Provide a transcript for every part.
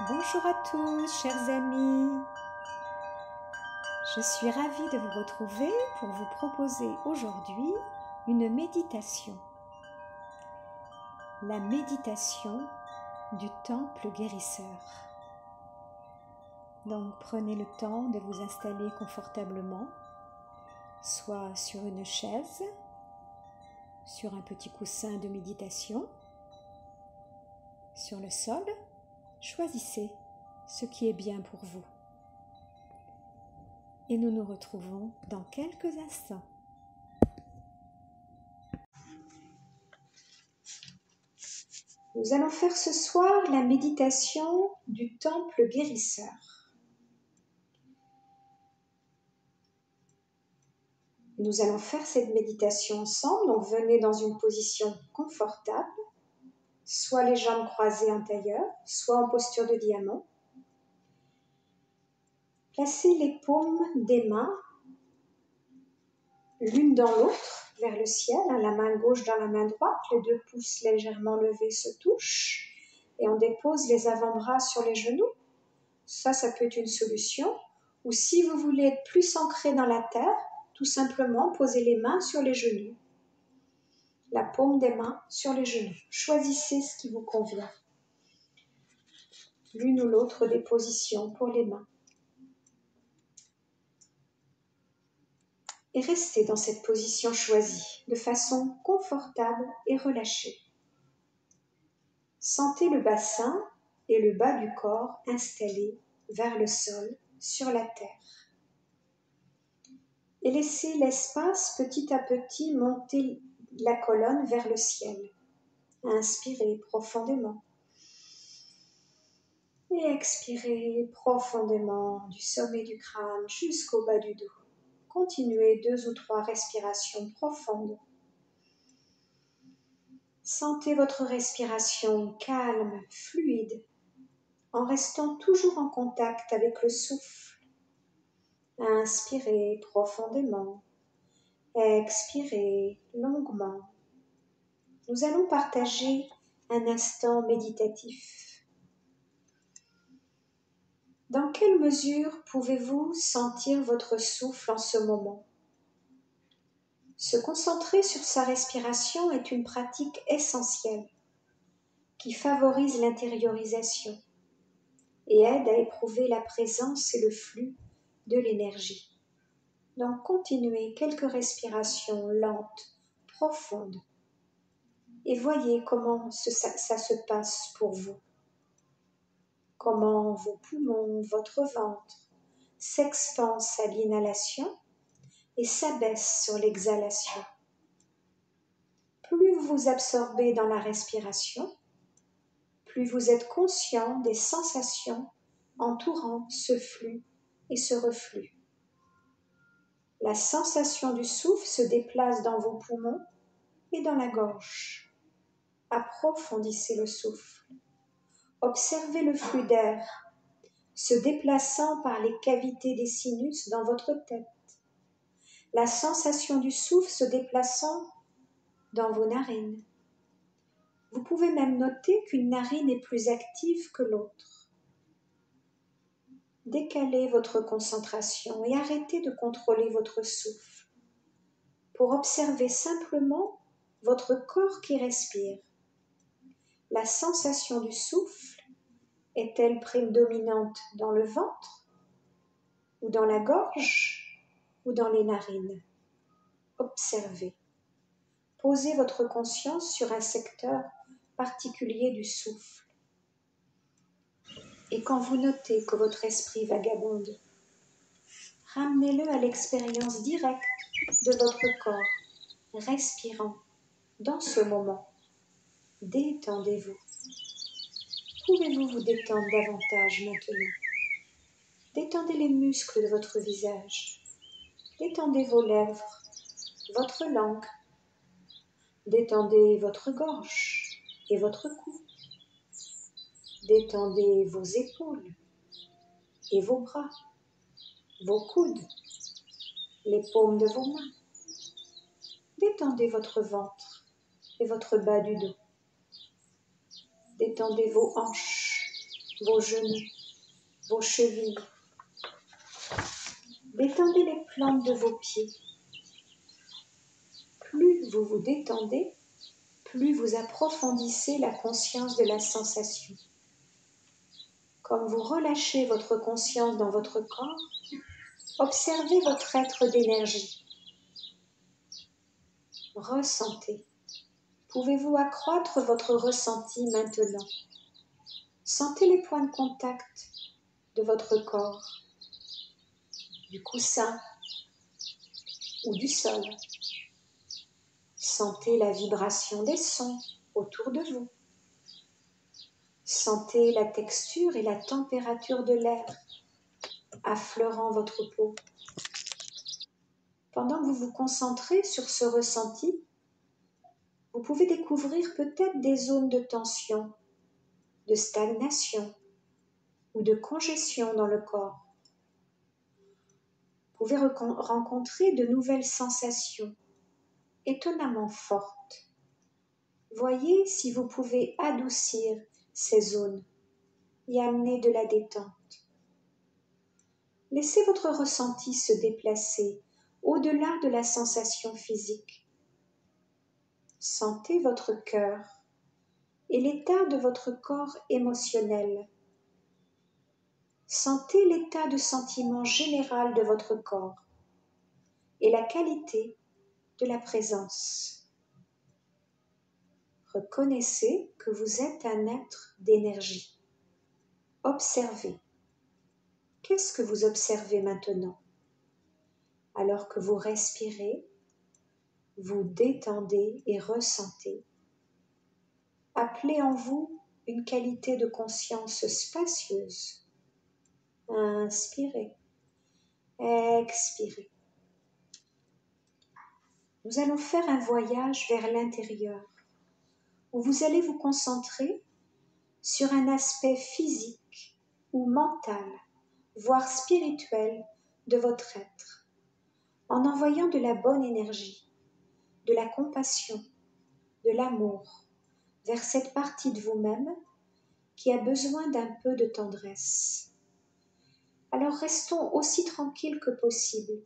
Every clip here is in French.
Bonjour à tous, chers amis. Je suis ravie de vous retrouver pour vous proposer aujourd'hui une méditation. La méditation du temple guérisseur. Donc prenez le temps de vous installer confortablement, soit sur une chaise, sur un petit coussin de méditation, sur le sol. Choisissez ce qui est bien pour vous. Et nous nous retrouvons dans quelques instants. Nous allons faire ce soir la méditation du temple guérisseur. Nous allons faire cette méditation ensemble, donc venez dans une position confortable, soit les jambes croisées en tailleur, soit en posture de diamant. Placez les paumes des mains l'une dans l'autre vers le ciel, la main gauche dans la main droite, les deux pouces légèrement levés se touchent et on dépose les avant-bras sur les genoux. Ça peut être une solution. Ou si vous voulez être plus ancré dans la terre, tout simplement posez les mains sur les genoux. La paume des mains sur les genoux. Choisissez ce qui vous convient. L'une ou l'autre des positions pour les mains. Et restez dans cette position choisie, de façon confortable et relâchée. Sentez le bassin et le bas du corps installés vers le sol, sur la terre. Et laissez l'espace petit à petit monter la colonne vers le ciel. Inspirez profondément. Et expirez profondément du sommet du crâne jusqu'au bas du dos. Continuez 2 ou 3 respirations profondes. Sentez votre respiration calme, fluide, en restant toujours en contact avec le souffle. Inspirez profondément. Expirez longuement. Nous allons partager un instant méditatif. Dans quelle mesure pouvez-vous sentir votre souffle en ce moment ? Se concentrer sur sa respiration est une pratique essentielle qui favorise l'intériorisation et aide à éprouver la présence et le flux de l'énergie. Donc continuez quelques respirations lentes, profondes et voyez comment ça se passe pour vous. Comment vos poumons, votre ventre s'expansent à l'inhalation et s'abaissent sur l'exhalation. Plus vous vous absorbez dans la respiration, plus vous êtes conscient des sensations entourant ce flux et ce reflux. La sensation du souffle se déplace dans vos poumons et dans la gorge. Approfondissez le souffle. Observez le flux d'air se déplaçant par les cavités des sinus dans votre tête. La sensation du souffle se déplaçant dans vos narines. Vous pouvez même noter qu'une narine est plus active que l'autre. Décalez votre concentration et arrêtez de contrôler votre souffle pour observer simplement votre corps qui respire. La sensation du souffle est-elle prédominante dans le ventre ou dans la gorge ou dans les narines ? Observez. Posez votre conscience sur un secteur particulier du souffle. Et quand vous notez que votre esprit vagabonde, ramenez-le à l'expérience directe de votre corps, respirant dans ce moment. Détendez-vous. Pouvez-vous vous détendre davantage maintenant ? Détendez les muscles de votre visage. Détendez vos lèvres, votre langue. Détendez votre gorge et votre cou. Détendez vos épaules et vos bras, vos coudes, les paumes de vos mains. Détendez votre ventre et votre bas du dos. Détendez vos hanches, vos genoux, vos chevilles. Détendez les plantes de vos pieds. Plus vous vous détendez, plus vous approfondissez la conscience de la sensation. Comme vous relâchez votre conscience dans votre corps, observez votre être d'énergie. Ressentez. Pouvez-vous accroître votre ressenti maintenant? Sentez les points de contact de votre corps, du coussin ou du sol. Sentez la vibration des sons autour de vous. Sentez la texture et la température de l'air affleurant votre peau. Pendant que vous vous concentrez sur ce ressenti, vous pouvez découvrir peut-être des zones de tension, de stagnation ou de congestion dans le corps. Vous pouvez rencontrer de nouvelles sensations étonnamment fortes. Voyez si vous pouvez adoucir ces zones et amener de la détente. Laissez votre ressenti se déplacer au-delà de la sensation physique. Sentez votre cœur et l'état de votre corps émotionnel. Sentez l'état de sentiment général de votre corps et la qualité de la présence. Reconnaissez que vous êtes un être d'énergie. Observez. Qu'est-ce que vous observez maintenant? Alors que vous respirez, vous détendez et ressentez. Appelez en vous une qualité de conscience spacieuse. Inspirez, expirez. Nous allons faire un voyage vers l'intérieur, où vous allez vous concentrer sur un aspect physique ou mental, voire spirituel de votre être, en envoyant de la bonne énergie, de la compassion, de l'amour vers cette partie de vous-même qui a besoin d'un peu de tendresse. Alors restons aussi tranquilles que possible,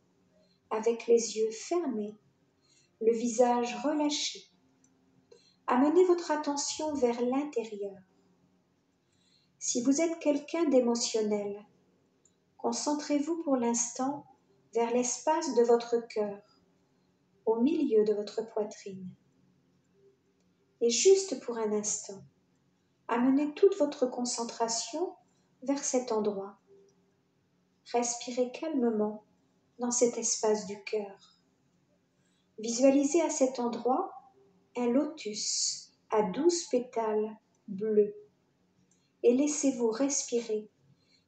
avec les yeux fermés, le visage relâché. Amenez votre attention vers l'intérieur. Si vous êtes quelqu'un d'émotionnel, concentrez-vous pour l'instant vers l'espace de votre cœur, au milieu de votre poitrine. Et juste pour un instant, amenez toute votre concentration vers cet endroit. Respirez calmement dans cet espace du cœur. Visualisez à cet endroit un lotus à 12 pétales bleus et laissez-vous respirer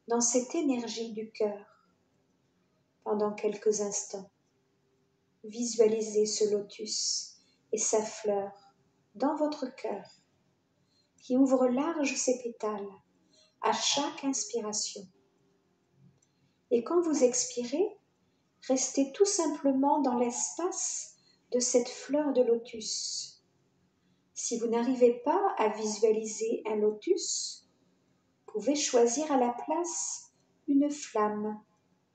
dans cette énergie du cœur pendant quelques instants. Visualisez ce lotus et sa fleur dans votre cœur qui ouvre large ses pétales à chaque inspiration. Et quand vous expirez, restez tout simplement dans l'espace de cette fleur de lotus. Si vous n'arrivez pas à visualiser un lotus, vous pouvez choisir à la place une flamme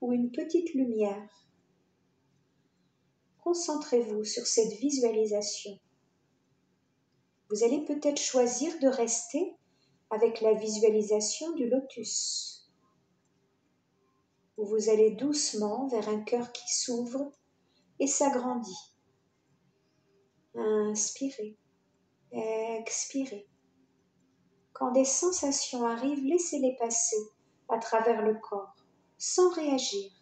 ou une petite lumière. Concentrez-vous sur cette visualisation. Vous allez peut-être choisir de rester avec la visualisation du lotus. Vous allez doucement vers un cœur qui s'ouvre et s'agrandit. Inspirez, expirez. Quand des sensations arrivent, laissez-les passer à travers le corps, sans réagir.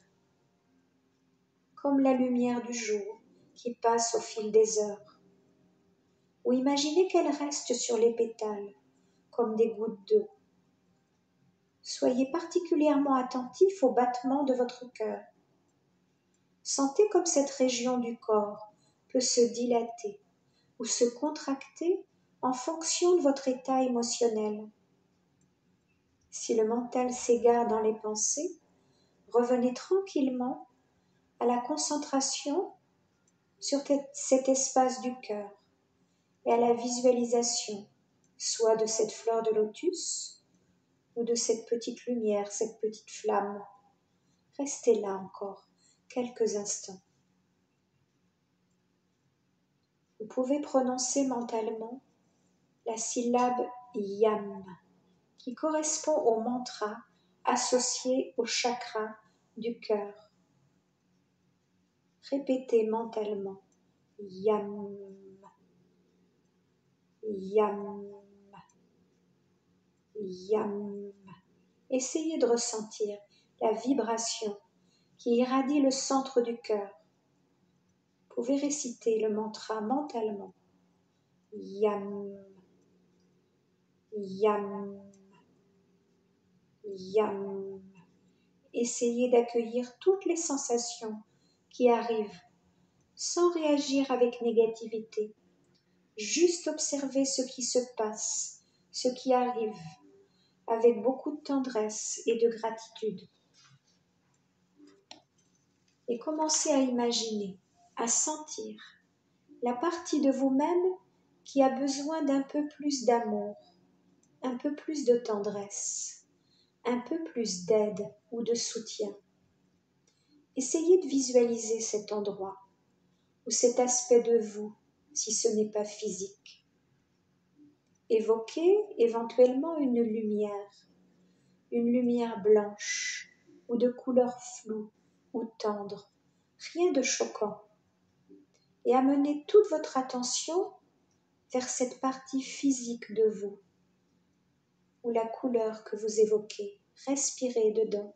Comme la lumière du jour qui passe au fil des heures. Ou imaginez qu'elle reste sur les pétales, comme des gouttes d'eau. Soyez particulièrement attentif au battement de votre cœur. Sentez comme cette région du corps peut se dilater ou se contracter en fonction de votre état émotionnel. Si le mental s'égare dans les pensées, revenez tranquillement à la concentration sur cet espace du cœur et à la visualisation, soit de cette fleur de lotus, ou de cette petite lumière, cette petite flamme. Restez là encore quelques instants. Vous pouvez prononcer mentalement la syllabe Yam, qui correspond au mantra associé au chakra du cœur. Répétez mentalement Yam, Yam, Yam. Essayez de ressentir la vibration qui irradie le centre du cœur. Vous pouvez réciter le mantra mentalement. Yam, Yam, Yam. Essayez d'accueillir toutes les sensations qui arrivent sans réagir avec négativité. Juste observer ce qui se passe, ce qui arrive, avec beaucoup de tendresse et de gratitude. Et commencez à imaginer, à sentir la partie de vous-même qui a besoin d'un peu plus d'amour, un peu plus de tendresse, un peu plus d'aide ou de soutien. Essayez de visualiser cet endroit ou cet aspect de vous, si ce n'est pas physique. Évoquez éventuellement une lumière blanche ou de couleur floue ou tendre, rien de choquant. Et amenez toute votre attention vers cette partie physique de vous, ou la couleur que vous évoquez. Respirez dedans.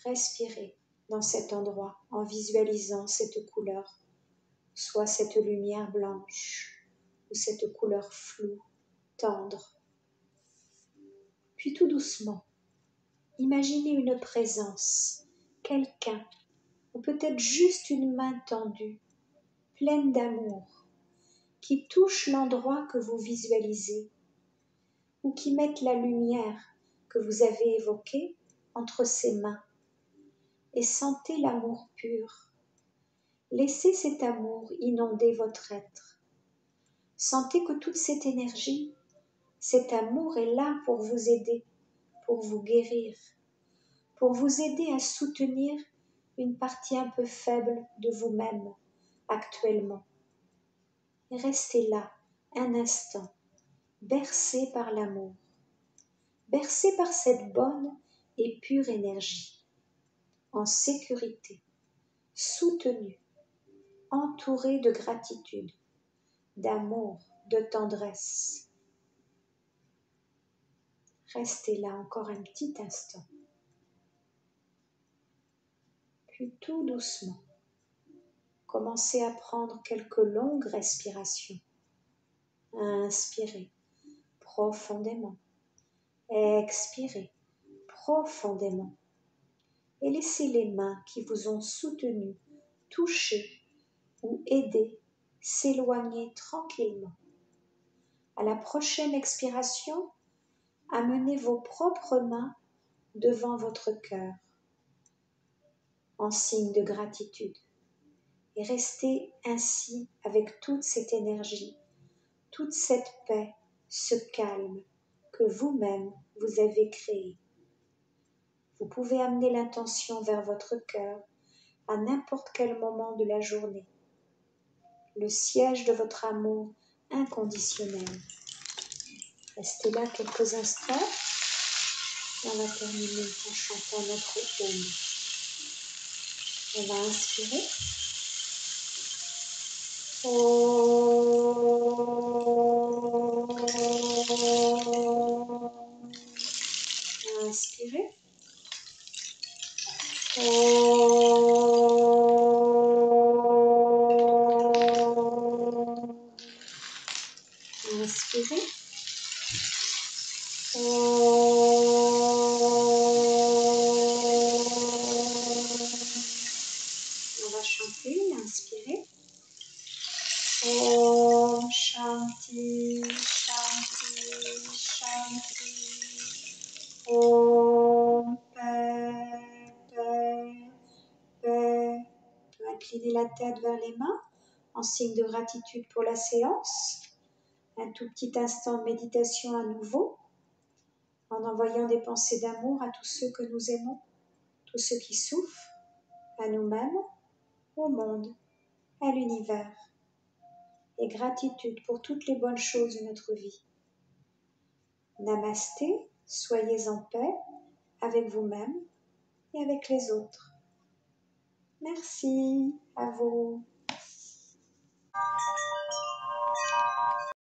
Respirez dans cet endroit en visualisant cette couleur, soit cette lumière blanche ou cette couleur floue, tendre. Puis tout doucement, imaginez une présence, quelqu'un, ou peut-être juste une main tendue, pleine d'amour, qui touche l'endroit que vous visualisez, ou qui mette la lumière que vous avez évoquée entre ses mains. Et sentez l'amour pur. Laissez cet amour inonder votre être. Sentez que toute cette énergie, cet amour est là pour vous aider, pour vous guérir, pour vous aider à soutenir une partie un peu faible de vous-même actuellement. Et restez là un instant, bercé par l'amour, bercé par cette bonne et pure énergie, en sécurité, soutenu, entouré de gratitude, d'amour, de tendresse. Restez là encore un petit instant. Puis tout doucement, commencez à prendre quelques longues respirations. Inspirez profondément. Expirez profondément. Et laissez les mains qui vous ont soutenu, touché ou aidé s'éloigner tranquillement. À la prochaine expiration, amenez vos propres mains devant votre cœur en signe de gratitude et restez ainsi avec toute cette énergie, toute cette paix, ce calme que vous-même vous avez créé. Vous pouvez amener l'intention vers votre cœur à n'importe quel moment de la journée, le siège de votre amour inconditionnel. Restez là quelques instants et on va terminer en chantant notre hymne. On va inspirer. Inspirez. Inspirez. On va chanter, inspirez. Om Shanti, Shanti, Shanti. Om paix, paix, paix. On va incliner la tête vers les mains en signe de gratitude pour la séance. Un tout petit instant de méditation à nouveau, en envoyant des pensées d'amour à tous ceux que nous aimons, tous ceux qui souffrent, à nous-mêmes, au monde, à l'univers. Et gratitude pour toutes les bonnes choses de notre vie. Namasté, soyez en paix avec vous-même et avec les autres. Merci à vous.